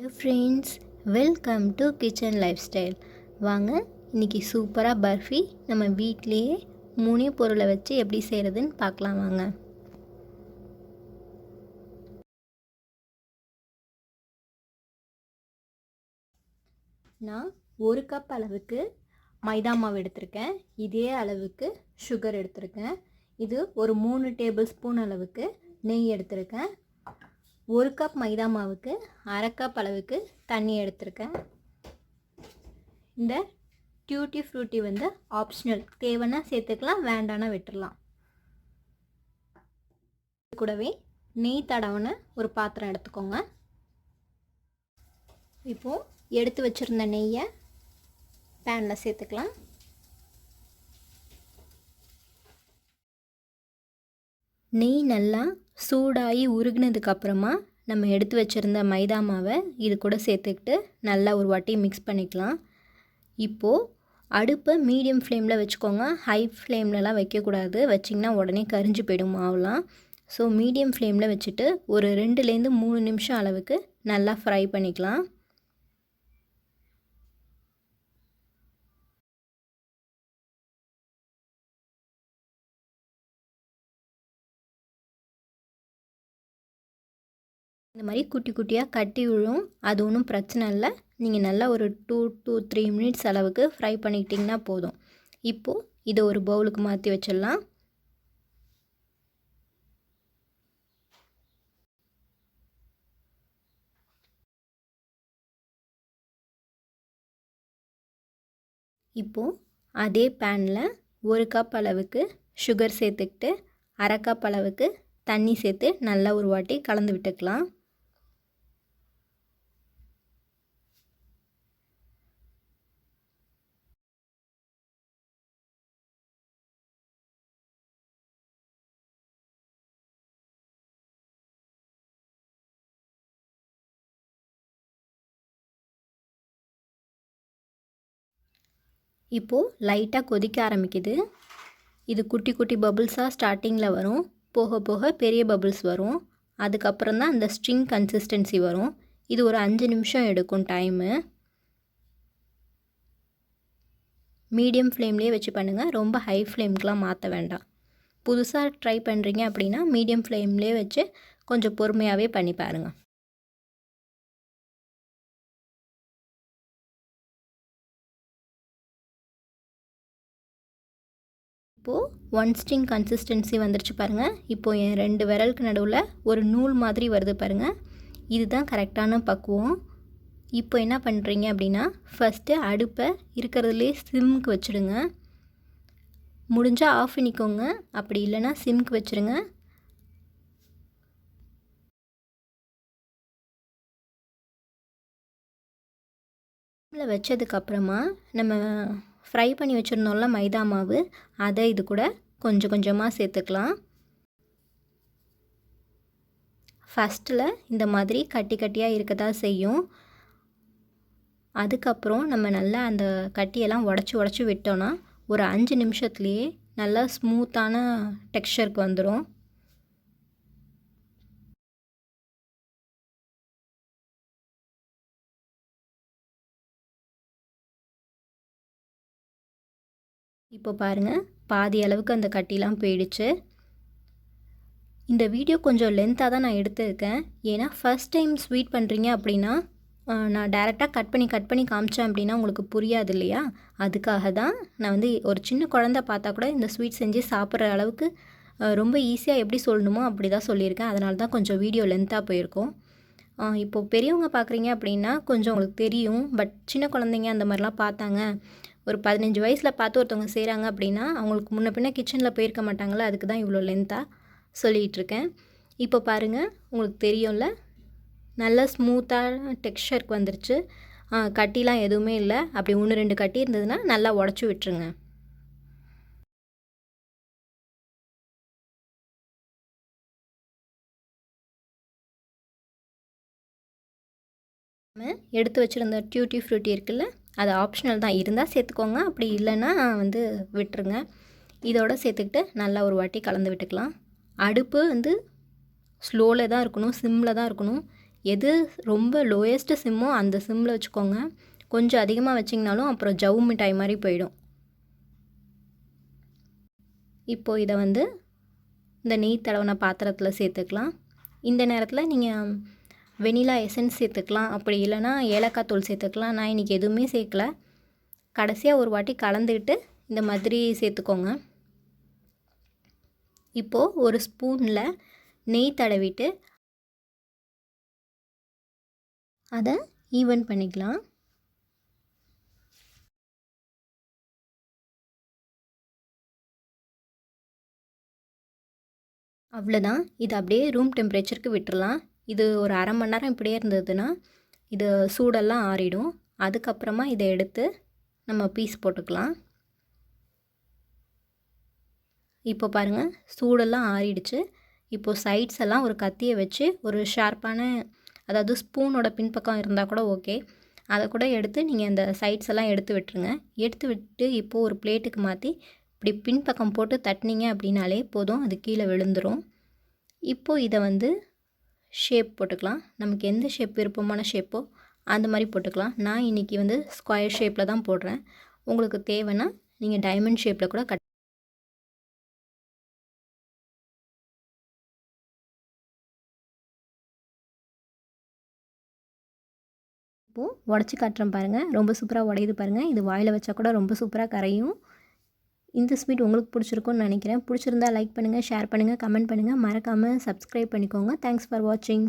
Hello friends, welcome to kitchen life style. வாங்க இன்றைக்கி சூப்பராக பர்ஃபி நம்ம வீட்டிலையே 3 பொருளை வச்சு எப்படி செய்கிறதுன்னு பார்க்கலாம். வாங்க. நான் 1 கப் அளவுக்கு மைதா மாவு எடுத்திருக்கேன். இதே அளவுக்கு சுகர் எடுத்திருக்கேன். இது ஒரு 3 டேபிள் ஸ்பூன் அளவுக்கு நெய் எடுத்திருக்கேன். 1 கப் மைதா மாவுக்கு 1/2 கப் அளவுக்கு தண்ணி எடுத்திருக்கேன். இந்த டியூட்டி ஃப்ரூட்டி வந்து ஆப்ஷனல், தேவைன்னா சேர்த்துக்கலாம், வேண்டானா விட்டுடலாம். கூடவே நெய் தடவைன ஒரு பாத்திரம் எடுத்துக்கோங்க. இப்போது எடுத்து வச்சுருந்த நெய்யை பேனில் சேர்த்துக்கலாம். நெய் நல்லா சூடாகி உருகினதுக்கப்புறமா நம்ம எடுத்து வச்சுருந்த மைதா மாவை இது கூட சேர்த்துக்கிட்டு நல்லா ஒரு வாட்டி மிக்ஸ் பண்ணிக்கலாம். இப்போது அடுப்பை மீடியம் ஃப்ளேமில் வச்சுக்கோங்க. ஹை ஃப்ளேம்லலாம் வைக்கக்கூடாது, வச்சிங்கன்னா உடனே கரிஞ்சு போயிடும் மாவுலாம். ஸோ மீடியம் ஃப்ளேமில் வச்சுட்டு ஒரு 2லேருந்து 3 நிமிஷம் அளவுக்கு நல்லா ஃப்ரை பண்ணிக்கலாம். இந்த மாதிரி குட்டி குட்டியாக கட்டி விழும், அது ஒன்றும் பிரச்சனை இல்லை. நீங்கள் நல்லா ஒரு 2 to 3 மினிட்ஸ் அளவுக்கு ஃப்ரை பண்ணிக்கிட்டிங்கன்னா போதும். இப்போது இதை ஒரு பவுலுக்கு மாற்றி வச்சிடலாம். இப்போது அதே பேனில் 1 கப் அளவுக்கு சுகர் சேர்த்துக்கிட்டு 1/2 கப் அளவுக்கு தண்ணி சேர்த்து நல்லா ஒரு வாட்டி கலந்து விட்டுக்கலாம். இப்போது லைட்டாக கொதிக்க ஆரம்பிக்குது. இது குட்டி குட்டி பபுள்ஸாக ஸ்டார்டிங்கில் வரும், போக போக பெரிய பபுள்ஸ் வரும். அதுக்கப்புறம் தான் அந்த ஸ்ட்ரிங் கன்சிஸ்டன்சி வரும். இது ஒரு 5 நிமிஷம் எடுக்கும் டைமு. மீடியம் ஃப்ளேம்லேயே வச்சு பண்ணுங்கள், ரொம்ப ஹை ஃப்ளேம்க்கெலாம் மாற்ற வேண்டாம். புதுசாக ட்ரை பண்ணுறீங்க அப்படின்னா மீடியம் ஃப்ளேம்லேயே வச்சு கொஞ்சம் பொறுமையாகவே பண்ணி பாருங்கள். இப்போது 1 ஸ்ட்ரிங் கன்சிஸ்டன்சி வந்துருச்சு பாருங்கள். இப்போது என் 2 விரலுக்கு நடுவில் ஒரு நூல் மாதிரி வருது பாருங்கள். இதுதான் கரெக்டான பக்குவம். இப்போ என்ன பண்ணுறீங்க அப்படின்னா, ஃபஸ்ட்டு அடுப்பை இருக்கிறதுலே சிம்முக்கு வச்சுடுங்க. முடிஞ்சால் ஆஃப் பண்ணிக்கோங்க, அப்படி இல்லைன்னா சிம்க்கு வச்சுருங்க. சிம்மில் வச்சதுக்கப்புறமா நம்ம ஃப்ரை பண்ணி வச்சுருந்தோம்ல மைதா மாவு, அதை இது கூட கொஞ்சம் கொஞ்சமாக சேர்த்துக்கலாம். ஃபஸ்ட்டில் இந்த மாதிரி கட்டி கட்டியாக இருக்க தான் செய்யும். அதுக்கப்புறம் நம்ம நல்லா அந்த கட்டியெல்லாம் உடச்சி விட்டோன்னா ஒரு 5 நிமிஷத்துலேயே நல்லா ஸ்மூத்தான டெக்ஸ்சருக்கு வந்துடும். இப்போ பாருங்கள், பாதி அளவுக்கு அந்த கட்டிலாம் போயிடுச்சு. இந்த வீடியோ கொஞ்சம் லென்த்தாக தான் நான் எடுத்திருக்கேன். ஏன்னா ஃபஸ்ட் டைம் ஸ்வீட் பண்ணுறீங்க அப்படின்னா நான் டேரெக்டாக கட் பண்ணி காமிச்சேன் அப்படின்னா உங்களுக்கு புரியாது இல்லையா? அதுக்காக தான் நான் வந்து ஒரு சின்ன குழந்தை பார்த்தா கூட இந்த ஸ்வீட் செஞ்சு சாப்பிட்ற அளவுக்கு ரொம்ப ஈஸியாக எப்படி சொல்லணுமோ அப்படி தான் சொல்லியிருக்கேன். அதனால தான் கொஞ்சம் வீடியோ லென்த்தாக போயிருக்கோம். இப்போது பெரியவங்க பார்க்குறீங்க அப்படின்னா கொஞ்சம் உங்களுக்கு தெரியும். பட் சின்ன குழந்தைங்க அந்த மாதிரிலாம் பார்த்தாங்க, ஒரு 15 வயசில் பார்த்து ஒருத்தவங்க செய்கிறாங்க அப்படின்னா அவங்களுக்கு முன்ன பின்ன கிச்சனில் போயிருக்க மாட்டாங்களா? அதுக்கு தான் இவ்வளோ லென்த்தாக சொல்லிகிட்ருக்கேன். இப்போ பாருங்கள், உங்களுக்கு தெரியும்ல, நல்லா ஸ்மூத்தான டெக்ஸ்சருக்கு வந்துருச்சு. கட்டிலாம் எதுவுமே இல்லை. அப்படி 1 2 கட்டி இருந்ததுன்னா நல்லா உடச்சி விட்டுருங்க. நம்ம எடுத்து வச்சுருந்த டியூட்டி ஃப்ரூட்டி இருக்குல்ல, அது ஆப்ஷனல் தான், இருந்தால் சேர்த்துக்கோங்க, அப்படி இல்லைன்னா வந்து விட்டுருங்க. இதோட சேர்த்துக்கிட்டு நல்லா ஒரு வாட்டி கலந்து விட்டுக்கலாம். அடுப்பு வந்து ஸ்லோவில் தான் இருக்கணும், சிம்மில் தான் இருக்கணும். எது ரொம்ப லோயஸ்ட்டு சிம்மோ அந்த சிம்மில் வச்சுக்கோங்க. கொஞ்சம் அதிகமாக வச்சிங்கனாலும் அப்புறம் ஜவ்வு மிட்டாய் மாதிரி போயிடும். இப்போது இதை வந்து இந்த நெய் தடவின பாத்திரத்தில் சேர்த்துக்கலாம். இந்த நேரத்தில் நீங்கள் வெனிலா எசன்ஸ் சேர்த்துக்கலாம், அப்படி இல்லைனா ஏலக்காய் தூள் சேர்த்துக்கலாம். நான் இன்றைக்கி எதுவுமே சேர்க்கல. கடைசியாக ஒரு வாட்டி கலந்துக்கிட்டு இந்த மாதிரி சேர்த்துக்கோங்க. இப்போது ஒரு ஸ்பூனில் நெய் தடவிட்டு அதை ஈவன் பண்ணிக்கலாம். அவ்வளோதான். இது அப்படியே ரூம் டெம்பரேச்சருக்கு விட்டுறலாம். இது ஒரு அரை மணி நேரம் இப்படியே இருந்ததுன்னா இது சூடெல்லாம் ஆறிடும். அதுக்கப்புறமா இதை எடுத்து நம்ம பீஸ் போட்டுக்கலாம். இப்போ பாருங்கள், சூடெல்லாம் ஆறிடுச்சு. இப்போது சைட்ஸ் எல்லாம் ஒரு கத்தியை வச்சு ஒரு ஷார்ப்பான, அதாவது ஸ்பூனோட பின்பக்கம் இருந்தால் கூட ஓகே, அதை கூட எடுத்து நீங்கள் அந்த சைட்ஸ் எல்லாம் எடுத்து விட்டுருங்க. எடுத்து விட்டு இப்போது ஒரு பிளேட்டுக்கு மாற்றி இப்படி பின்பக்கம் போட்டு தட்டினீங்க அப்படின்னாலே போதும், அது கீழே விழுந்துடும். இப்போது இதை வந்து ஷேப் போட்டுக்கலாம். நமக்கு எந்த ஷேப் விருப்பமான ஷேப்போ அந்த மாதிரி போட்டுக்கலாம். நான் இன்றைக்கி வந்து ஸ்கொயர் ஷேப்பில் தான் போடுறேன். உங்களுக்கு தேவைன்னா நீங்கள் டைமண்ட் ஷேப்பில் கூட கட். இப்போது உடச்சி காட்டுறேன் பாருங்கள், ரொம்ப சூப்பராக உடையுது பாருங்கள். இது வாயில் வச்சா கூட ரொம்ப சூப்பராக கரையும். இந்த ஸ்வீட் உங்களுக்கு பிடிச்சிருக்கும்னு நினைக்கிறேன். பிடிச்சிருந்தா லைக் பண்ணுங்கள், ஷேர் பண்ணுங்கள், கமெண்ட் பண்ணுங்கள். மறக்காமல் சப்ஸ்கிரைப் பண்ணிக்கோங்க. தேங்க்ஸ் ஃபார் வாட்சிங்.